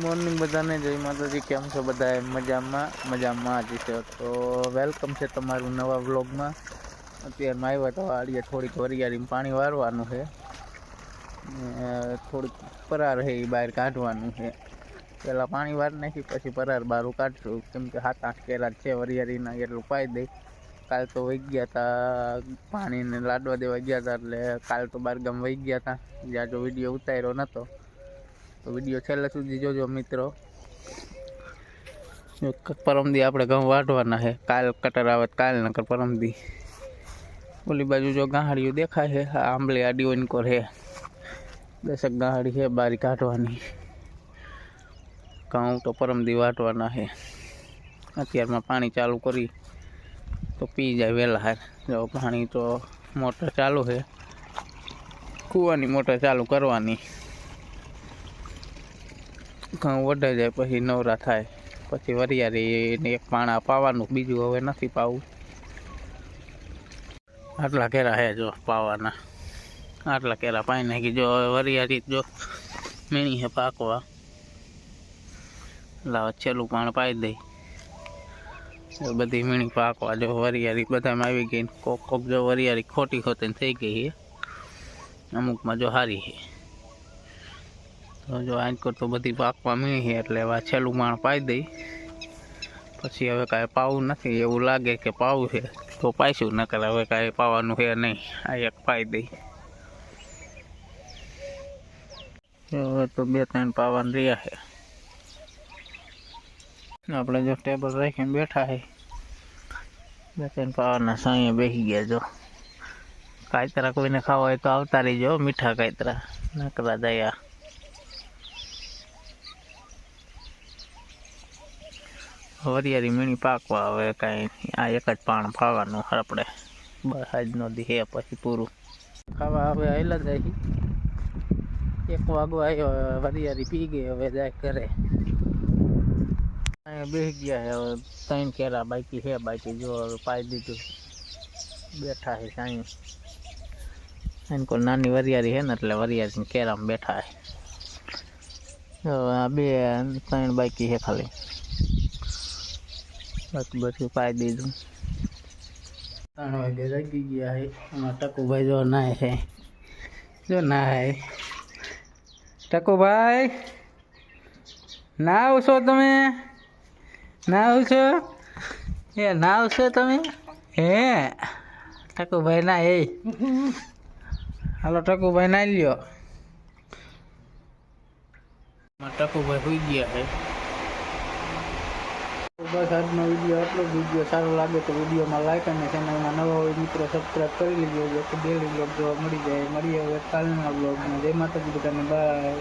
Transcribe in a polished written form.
Morning બધાને જય માતાજી। કેમ છો બધા? મજામાં જ છે। તો વેલકમ છે તમારું નવા વ્લોગમાં। અત્યારમાં આવ્યા તો આડીએ થોડીક વરિયાળીમાં પાણી વારવાનું છે, થોડીક પરાર છે એ બહાર કાઢવાનું છે। પેલા પાણી વાર નાખી પછી પરાર બારું કાઢશું, કેમ કે 7-8 કેરા છે વરિયાળીના, એટલું પાઈ દઈ। કાલ તો વહી ગયા હતા, પાણીને લાડવા દેવા ગયા હતા, એટલે કાલ તો બાર ગામ વહી ગયા હતા, જાજો વિડીયો ઉતાર્યો નતો। તો વિડીયો છેલ્લે સુધી જોજો મિત્રો। પરમદી આપણે ઘઉં વાઢવાના છે, કાલ કટર આવે કાલ, નકર પરમદી। ઓલી બાજુ જો ગાહડિયું દેખાય છે, આંબલી આડી ઓનકોર છે, 10 ગાહડી છે બારી કાઢવાની। ઘઉં તો પરમદી વાઢવાના છે। અત્યારમાં પાણી ચાલુ કરી તો પી જાય વહેલા હાર। જો પાણી તો મોટર ચાલુ છે, કૂવાની મોટર ચાલુ કરવાની। ઘઉં વઢાઈ જાય પછી નવરા થાય, પછી વરિયાળીને એક પાણા પાવાનું, બીજું હવે નથી પાવું। આટલા કેરા હે જો પાવાના, આટલા કેરા પાઈ નાખી। જો હવે વરિયાળી જો મીણી હે પાકવા, લાવ છેલ્લું પાણ પાઈ દઈ, બધી મીણી પાકવા। જો વરિયાળી બધામાં આવી ગઈ, કોક જો વરિયાળી ખોટી ખોટી થઈ ગઈ છે, અમુકમાં જો સારી છે। તો જો આંચકો તો બધી પાકવા મીણી છે, એટલે હવે છેલ્લું માણ પાઈ દઈ, પછી હવે કાંઈ પાવું નથી। એવું લાગે કે પાવું છે તો પાઈશું, નકર હવે કાંઈ પાવાનું છે નહીં, આ એક પાઈ દઈ। હવે તો 2-3 પાવાના રહ્યા છે। આપણે જો ટેબલ રાખીને બેઠા છે, 2-3 પાવાના સાંયે બેસી ગયા। જો કાયતરા કોઈને ખાવા હોય તો આવતા રહીજો, મીઠા કાયતરા નકરા દયા। વરિયાળી મીણી પાકવા, હવે કાંઈ આ એક જ પાણ ફાવાનું આપણે, બસ આજનો દી હે, પછી પૂરું। ખાવા હવે આવેલા જાય, 1 વાગવા આવ્યો, વરિયાળી પી ગઈ, હવે જાય ઘરે। અહીંયા બેસી ગયા છે, હવે 3 કેરા બાકી છે, બાકી જો હવે પાઈ દીધું, બેઠા છે સાંઈ। એને કોઈ નાની વરિયાળી છે ને, એટલે વરિયાળીને કેરામાં બેઠા છે। હવે 2-3 બાકી છે ખાલી, બાકી બધું પાઈ દીધું। 3 વાગે જાગી ગયા છે। એમાં ટકુભાઈ જો નાય છે, જો નાય। ટકુભાઈ નાવ છો તમે? નાવ છો? એ નાવ છો તમે? હે ટકુભાઈ ના એ હાલો ટકુભાઈ નાઈ લ્યો। ટકુભાઈ સુઈ ગયા છે। બસ આજનો વિડીયો આટલો જ। વિડીયો સારો લાગે તો વિડીયોમાં લાઈક અને ચેનલમાં નવા હોય મિત્રો સબસ્ક્રાઈબ કરી લેજો, જેથી ડેલી બ્લોગ જોવા મળી જાય। મળીએ હવે કાલના બ્લોગમાં। જય માતાજી બધાને, બાય।